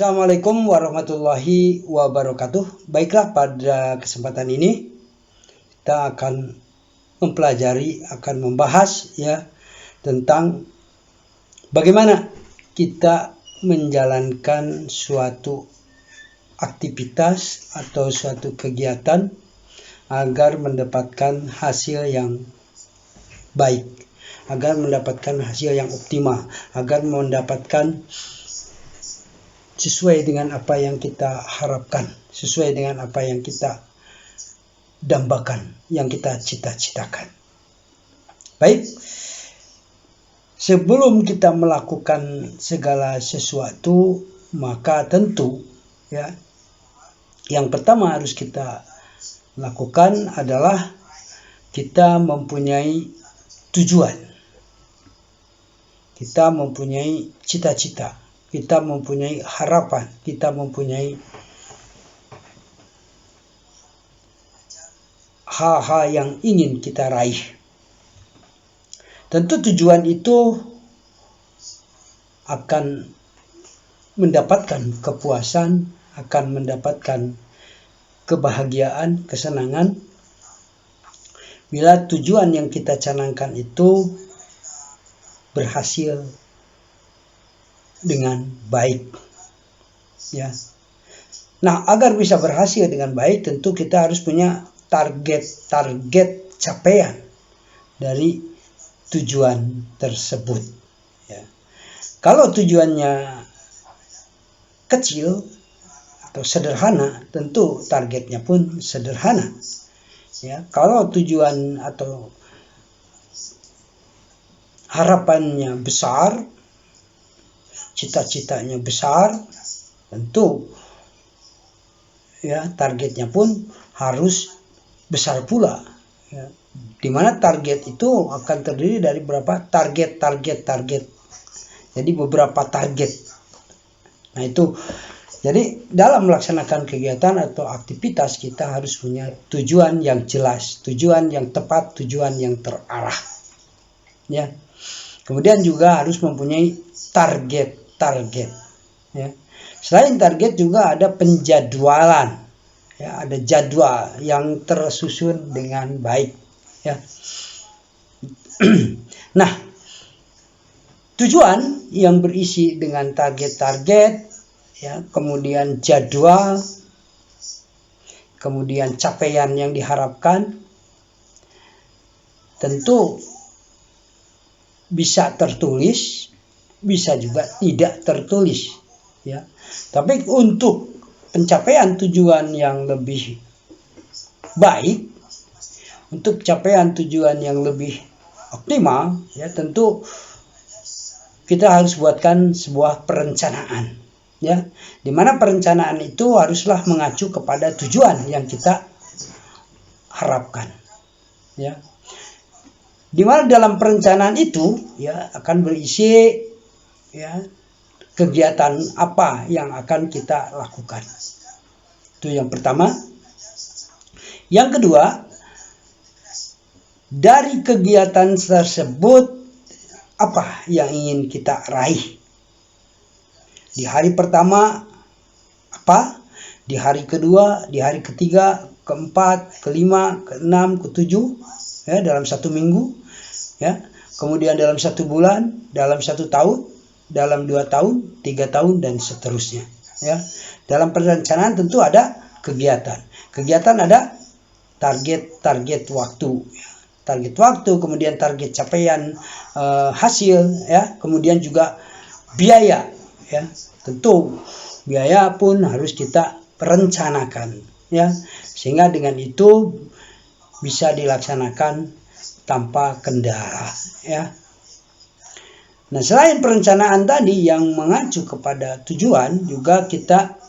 Assalamualaikum warahmatullahi wabarakatuh. Baiklah, pada kesempatan ini kita akan membahas tentang bagaimana kita menjalankan suatu aktivitas atau suatu kegiatan agar mendapatkan hasil yang baik, agar mendapatkan hasil yang optimal, agar mendapatkan sesuai dengan apa yang kita harapkan, sesuai dengan apa yang kita dambakan, yang kita cita-citakan. Baik, sebelum kita melakukan segala sesuatu, maka tentu yang pertama harus kita lakukan adalah kita mempunyai tujuan. Kita mempunyai cita-cita, kita mempunyai harapan, kita mempunyai hal-hal yang ingin kita raih. Tentu tujuan itu akan mendapatkan kepuasan, akan mendapatkan kebahagiaan, kesenangan bila tujuan yang kita canangkan itu berhasil dengan baik. Nah, agar bisa berhasil dengan baik, tentu kita harus punya target capaian dari tujuan tersebut. Kalau tujuannya kecil atau sederhana, tentu targetnya pun sederhana. Kalau tujuan atau harapannya besar, cita-citanya besar, tentu targetnya pun harus besar pula. Di mana target itu akan terdiri dari beberapa target. Jadi beberapa target. Nah itu, jadi dalam melaksanakan kegiatan atau aktivitas kita harus punya tujuan yang jelas, tujuan yang tepat, tujuan yang terarah. Kemudian juga harus mempunyai target. Selain target juga ada penjadwalan. Ada jadwal yang tersusun dengan baik. Nah, tujuan yang berisi dengan target, kemudian jadwal, kemudian capaian yang diharapkan, tentu bisa tertulis, bisa juga tidak tertulis. Tapi untuk pencapaian tujuan yang lebih baik, untuk capaian tujuan yang lebih optimal, tentu kita harus buatkan sebuah perencanaan. Di mana perencanaan itu haruslah mengacu kepada tujuan yang kita harapkan. Di mana dalam perencanaan itu akan berisi kegiatan apa yang akan kita lakukan. Itu yang pertama. Yang kedua, dari kegiatan tersebut apa yang ingin kita raih. Di hari pertama apa? Di hari kedua, di hari ketiga, keempat, kelima, keenam, ketujuh, dalam satu minggu, kemudian dalam satu bulan, dalam satu tahun, dalam 2 tahun, 3 tahun, dan seterusnya. Dalam perencanaan tentu ada kegiatan. Kegiatan ada target waktu. Target waktu, kemudian target capaian hasil, kemudian juga biaya. Tentu biaya pun harus kita perencanakan. Sehingga dengan itu bisa dilaksanakan tanpa kendala. Nah, selain perencanaan tadi yang mengacu kepada tujuan, juga kita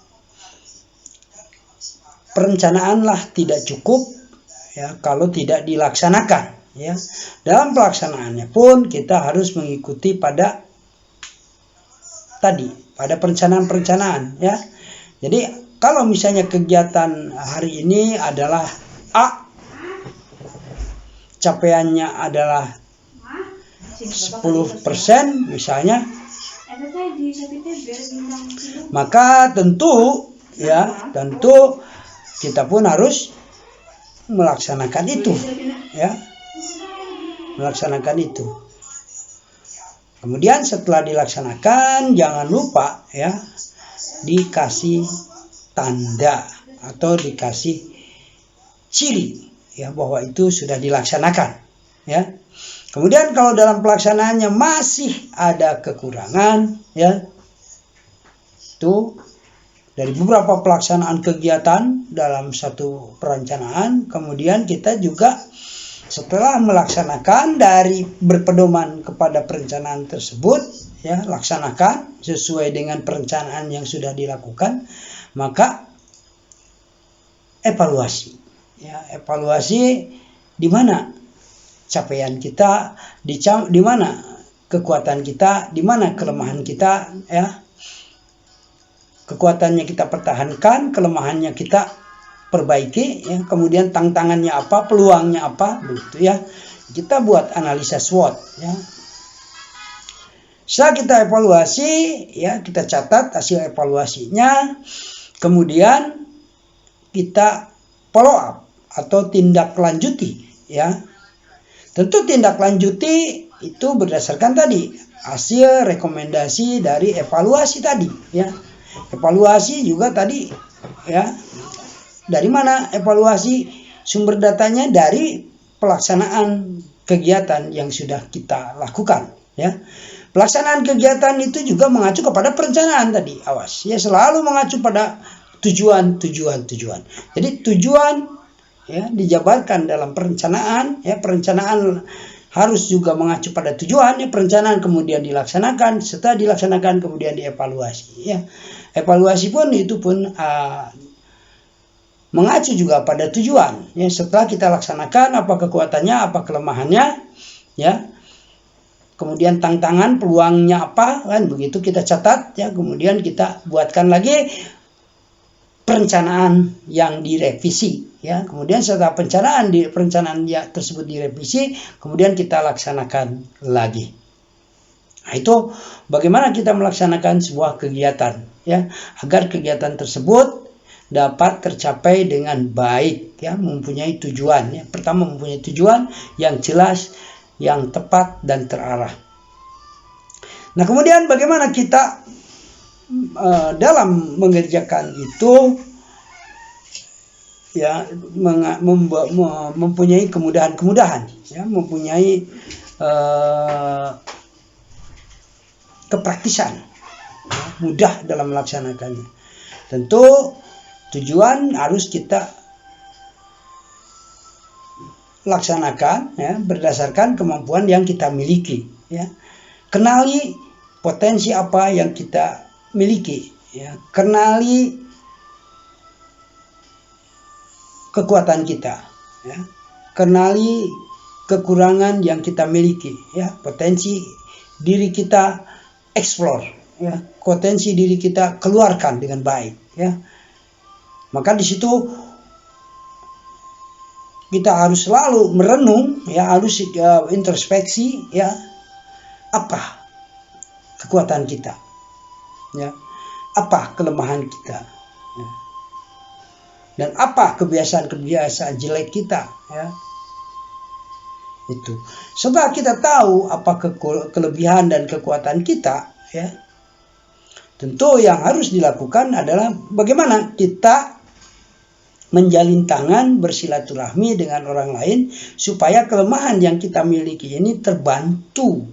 perencanaanlah tidak cukup kalau tidak dilaksanakan. Dalam pelaksanaannya pun kita harus mengikuti pada perencanaan. Jadi kalau misalnya kegiatan hari ini adalah A, capaiannya adalah 10% misalnya, Maka tentu kita pun harus melaksanakan itu, ya, melaksanakan itu. Kemudian setelah dilaksanakan, jangan lupa ya dikasih tanda atau dikasih ciri ya bahwa itu sudah dilaksanakan, ya. Kemudian kalau dalam pelaksanaannya masih ada kekurangan, ya, itu dari beberapa pelaksanaan kegiatan dalam satu perencanaan, kemudian kita juga setelah melaksanakan dari berpedoman kepada perencanaan tersebut, ya, laksanakan sesuai dengan perencanaan yang sudah dilakukan, maka evaluasi, ya, evaluasi di mana capaian kita, di mana kekuatan kita, di mana kelemahan kita, ya, kekuatannya kita pertahankan, kelemahannya kita perbaiki, ya, kemudian tantangannya apa, peluangnya apa, begitu ya. Kita buat analisa SWOT, ya. Setelah kita evaluasi, ya, kita catat hasil evaluasinya, kemudian kita follow up atau tindak lanjuti, ya. Tentu tindak lanjuti itu berdasarkan tadi hasil rekomendasi dari evaluasi tadi, ya. Evaluasi juga tadi, ya. Dari mana evaluasi? Sumber datanya dari pelaksanaan kegiatan yang sudah kita lakukan, ya. Pelaksanaan kegiatan itu juga mengacu kepada perencanaan tadi, awas ya, selalu mengacu pada tujuan. Jadi tujuan, ya, dijabarkan dalam perencanaan, ya, perencanaan harus juga mengacu pada tujuan, ya, perencanaan kemudian dilaksanakan, setelah dilaksanakan kemudian dievaluasi, ya. Evaluasi pun itu pun mengacu juga pada tujuan, ya. Setelah kita laksanakan, apa kekuatannya, apa kelemahannya, ya, kemudian tantangan, peluangnya apa, kan begitu kita catat, ya. Kemudian kita buatkan lagi perencanaan yang direvisi, ya. Kemudian setelah perencanaan ya tersebut direvisi, kemudian kita laksanakan lagi. Nah, itu bagaimana kita melaksanakan sebuah kegiatan, ya, agar kegiatan tersebut dapat tercapai dengan baik, ya, mempunyai tujuan, ya. Pertama, mempunyai tujuan yang jelas, yang tepat dan terarah. Nah, kemudian bagaimana kita dalam mengerjakan itu, ya, mempunyai kemudahan-kemudahan, ya, mempunyai kepraktisan, ya, mudah dalam melaksanakannya. Tentu tujuan harus kita laksanakan, ya, berdasarkan kemampuan yang kita miliki, ya. Kenali potensi apa yang kita miliki, ya. Kenali kekuatan kita, ya. Kenali kekurangan yang kita miliki, ya. Potensi diri kita explore, ya. Potensi diri kita keluarkan dengan baik, ya. Maka di situ kita harus selalu merenung, ya, harus introspeksi, ya, apa kekuatan kita, ya, apa kelemahan kita, ya, dan apa kebiasaan-kebiasaan jelek kita, ya. Itu. Setelah kita tahu apa kelebihan dan kekuatan kita, ya, tentu yang harus dilakukan adalah bagaimana kita menjalin tangan, bersilaturahmi dengan orang lain supaya kelemahan yang kita miliki ini terbantu,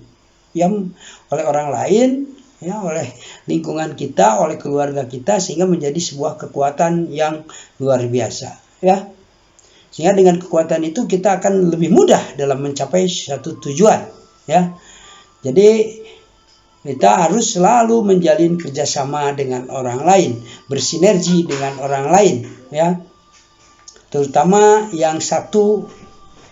ya, oleh orang lain, ya, oleh lingkungan kita, oleh keluarga kita, sehingga menjadi sebuah kekuatan yang luar biasa, ya. Sehingga dengan kekuatan itu kita akan lebih mudah dalam mencapai satu tujuan, ya. Jadi kita harus selalu menjalin kerjasama dengan orang lain, bersinergi dengan orang lain, ya. Terutama yang satu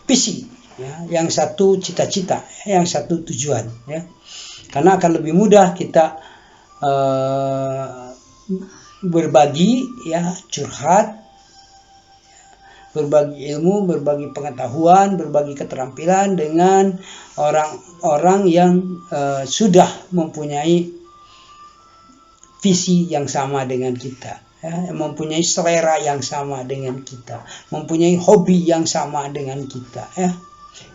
visi, ya, yang satu cita-cita, yang satu tujuan, ya. Karena akan lebih mudah kita berbagi, ya, curhat, berbagi ilmu, berbagi pengetahuan, berbagi keterampilan dengan orang-orang yang sudah mempunyai visi yang sama dengan kita, ya, mempunyai selera yang sama dengan kita, mempunyai hobi yang sama dengan kita, ya.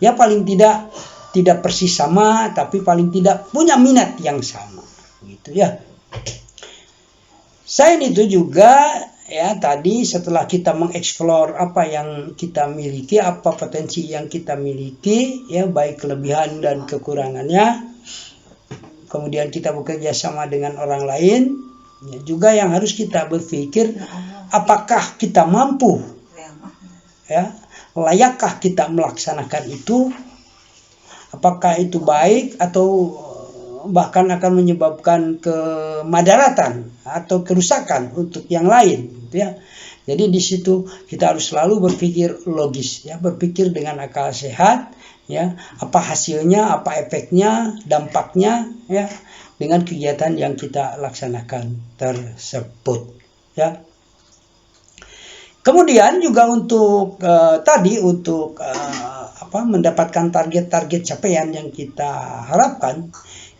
Ya paling tidak persis sama, tapi paling tidak punya minat yang sama, gitu ya. Selain itu juga ya tadi setelah kita mengeksplor apa yang kita miliki, apa potensi yang kita miliki, ya baik kelebihan dan kekurangannya, kemudian kita bekerja sama dengan orang lain, ya, juga yang harus kita berpikir apakah kita mampu, ya, layakkah kita melaksanakan itu, apakah itu baik atau bahkan akan menyebabkan kemadaratan atau kerusakan untuk yang lain, gitu ya. Jadi di situ kita harus selalu berpikir logis, ya, berpikir dengan akal sehat, ya, apa hasilnya, apa efeknya, dampaknya, ya, dengan kegiatan yang kita laksanakan tersebut, ya. Kemudian juga untuk mendapatkan target-target capaian yang kita harapkan,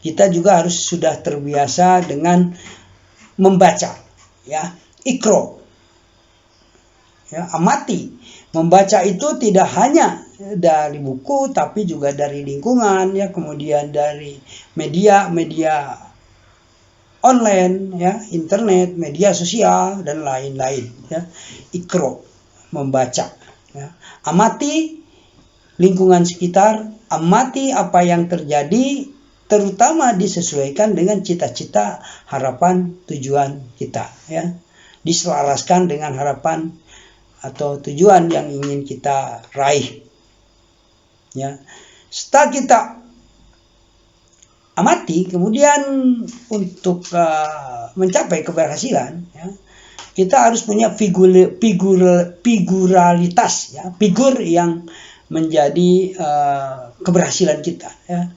kita juga harus sudah terbiasa dengan membaca, ya, ikro, ya, amati. Membaca itu tidak hanya dari buku, tapi juga dari lingkungan, ya, kemudian dari media online, ya, internet, media sosial dan lain-lain, ya. Ikro, membaca, ya. Amati lingkungan sekitar, amati apa yang terjadi, terutama disesuaikan dengan cita-cita, harapan, tujuan kita, ya. Diselaraskan dengan harapan atau tujuan yang ingin kita raih, ya. Setelah kita amati, kemudian untuk mencapai keberhasilan, ya, kita harus punya figuralitas, ya, figur yang menjadi keberhasilan kita, ya.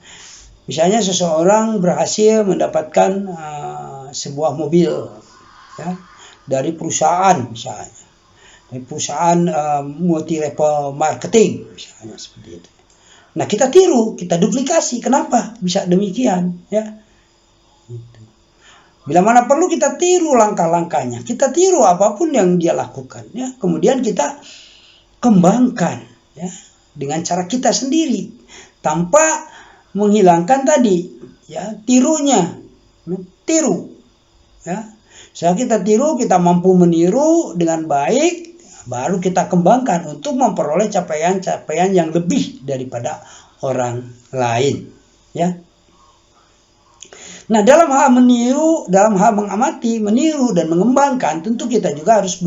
Misalnya seseorang berhasil mendapatkan sebuah mobil, ya, dari perusahaan, misalnya dari perusahaan multi level marketing, misalnya seperti itu. Nah, kita tiru, kita duplikasi. Kenapa bisa demikian, ya? Gitu. Bila mana perlu kita tiru langkah-langkahnya, kita tiru apapun yang dia lakukan, ya. Kemudian kita kembangkan, ya, dengan cara kita sendiri, tanpa menghilangkan tadi, ya, tirunya, tiru, ya. Setelah kita tiru, kita mampu meniru dengan baik, baru kita kembangkan untuk memperoleh capaian-capaian yang lebih daripada orang lain, ya. Nah, dalam hal meniru, dalam hal mengamati, meniru dan mengembangkan, tentu kita juga harus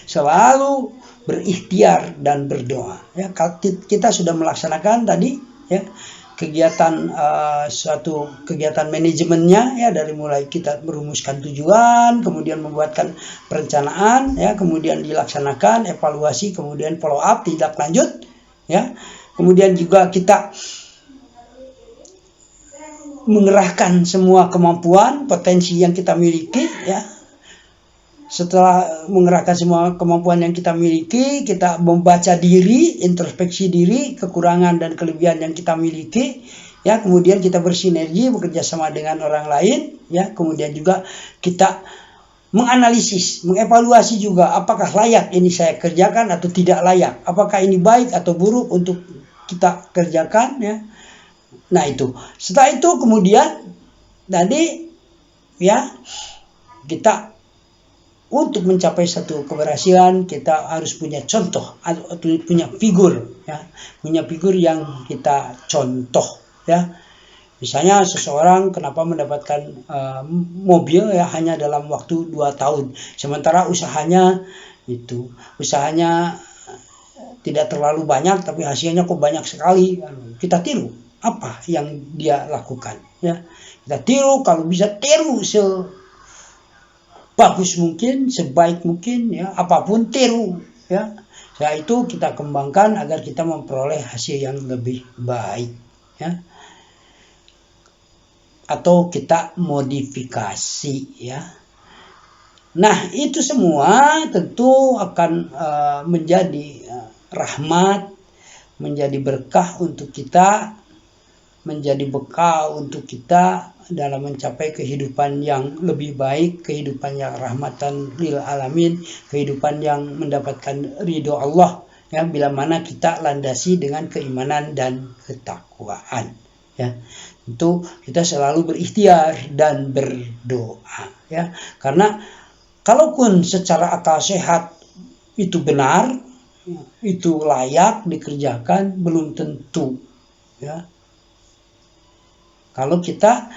selalu berikhtiar dan berdoa, ya. Kita sudah melaksanakan tadi, ya, kegiatan suatu kegiatan manajemennya, ya, dari mulai kita merumuskan tujuan, kemudian membuatkan perencanaan, ya, kemudian dilaksanakan, evaluasi, kemudian follow up, tindak lanjut, ya. Kemudian juga kita mengerahkan semua kemampuan, potensi yang kita miliki, ya. Setelah mengerahkan semua kemampuan yang kita miliki, kita membaca diri, introspeksi diri, kekurangan dan kelebihan yang kita miliki, ya. Kemudian kita bersinergi, bekerja sama dengan orang lain, ya. Kemudian juga kita menganalisis, mengevaluasi juga apakah layak ini saya kerjakan atau tidak layak, apakah ini baik atau buruk untuk kita kerjakan, ya. Nah, itu. Setelah itu kemudian tadi, ya, kita untuk mencapai satu keberhasilan, kita harus punya contoh atau punya figur, ya, punya figur yang kita contoh, ya. Misalnya seseorang kenapa mendapatkan mobil, ya, hanya dalam waktu 2 tahun, sementara usahanya tidak terlalu banyak, tapi hasilnya kok banyak sekali. Kita tiru apa yang dia lakukan, ya. Kita tiru, kalau bisa tiru bagus mungkin, sebaik mungkin, ya, apapun tiru, ya. Setelah itu kita kembangkan agar kita memperoleh hasil yang lebih baik, ya. Atau kita modifikasi, ya. Nah, itu semua tentu akan menjadi rahmat, menjadi berkah untuk kita menjadi bekal untuk kita dalam mencapai kehidupan yang lebih baik, kehidupan yang rahmatan lil alamin, kehidupan yang mendapatkan ridho Allah, ya, bila mana kita landasi dengan keimanan dan ketakwaan, ya. Tentu kita selalu berikhtiar dan berdoa, ya, karena kalaupun secara akal sehat itu benar, itu layak dikerjakan, belum tentu, ya, kalau kita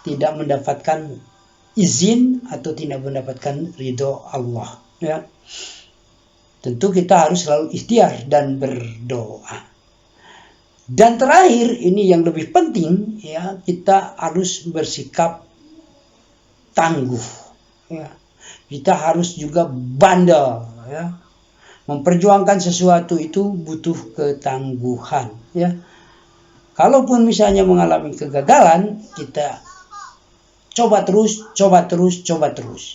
tidak mendapatkan izin atau tidak mendapatkan ridho Allah, ya. Tentu kita harus selalu ikhtiar dan berdoa. Dan terakhir, ini yang lebih penting, ya, kita harus bersikap tangguh, ya. Kita harus juga bandel, ya. Memperjuangkan sesuatu itu butuh ketangguhan, ya. Kalaupun misalnya mengalami kegagalan, kita coba terus,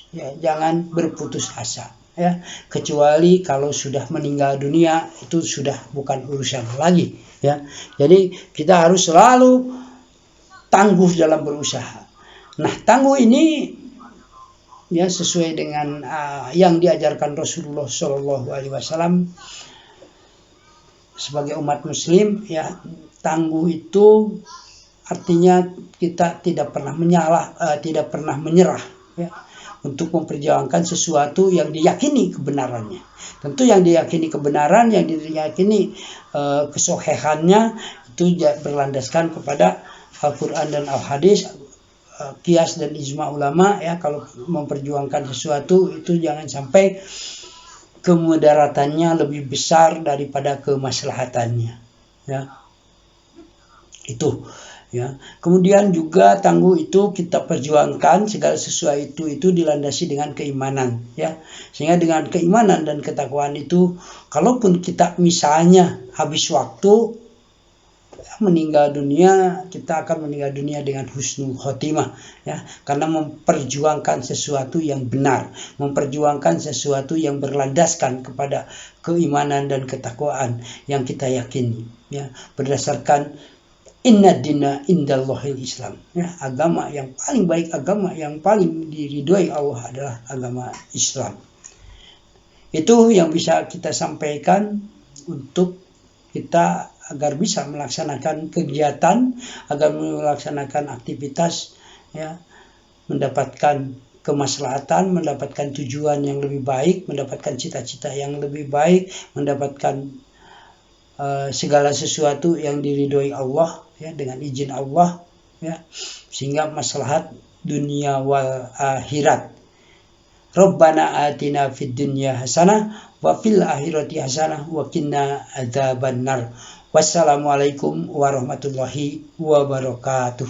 ya. Jangan berputus asa, ya. Kecuali kalau sudah meninggal dunia, itu sudah bukan urusan lagi, ya. Jadi kita harus selalu tangguh dalam berusaha. Nah, tangguh ini, ya, sesuai dengan yang diajarkan Rasulullah SAW sebagai umat Muslim, ya. Tangguh itu artinya kita tidak pernah menyerah, ya, untuk memperjuangkan sesuatu yang diyakini kebenarannya. Tentu yang diyakini kebenaran, yang diyakini kesohihannya itu berlandaskan kepada Al-Quran dan Al-Hadis, qiyas dan ijma ulama, ya. Kalau memperjuangkan sesuatu itu jangan sampai kemudaratannya lebih besar daripada kemaslahatannya, ya. Itu, ya. Kemudian juga tangguh itu kita perjuangkan segala sesuatu itu dilandasi dengan keimanan, ya. Sehingga dengan keimanan dan ketakwaan itu, kalaupun kita misalnya habis waktu, meninggal dunia, kita akan meninggal dunia dengan husnul khotimah, ya, karena memperjuangkan sesuatu yang benar, memperjuangkan sesuatu yang berlandaskan kepada keimanan dan ketakwaan yang kita yakini, ya, berdasarkan inna dina indallahil Islam, ya, agama yang paling baik, agama yang paling diridhoi Allah adalah agama Islam. Itu yang bisa kita sampaikan untuk kita agar bisa melaksanakan kegiatan, agar melaksanakan aktivitas, ya, mendapatkan kemaslahatan, mendapatkan tujuan yang lebih baik, mendapatkan cita-cita yang lebih baik, mendapatkan segala sesuatu yang diridhoi Allah, ya, dengan izin Allah, ya, sehingga maslahat dunia wal akhirat. Rabbana atina fid dunya hasanah wa fil akhirati hasanah wa qina adzabannar. Wassalamualaikum warahmatullahi wabarakatuh.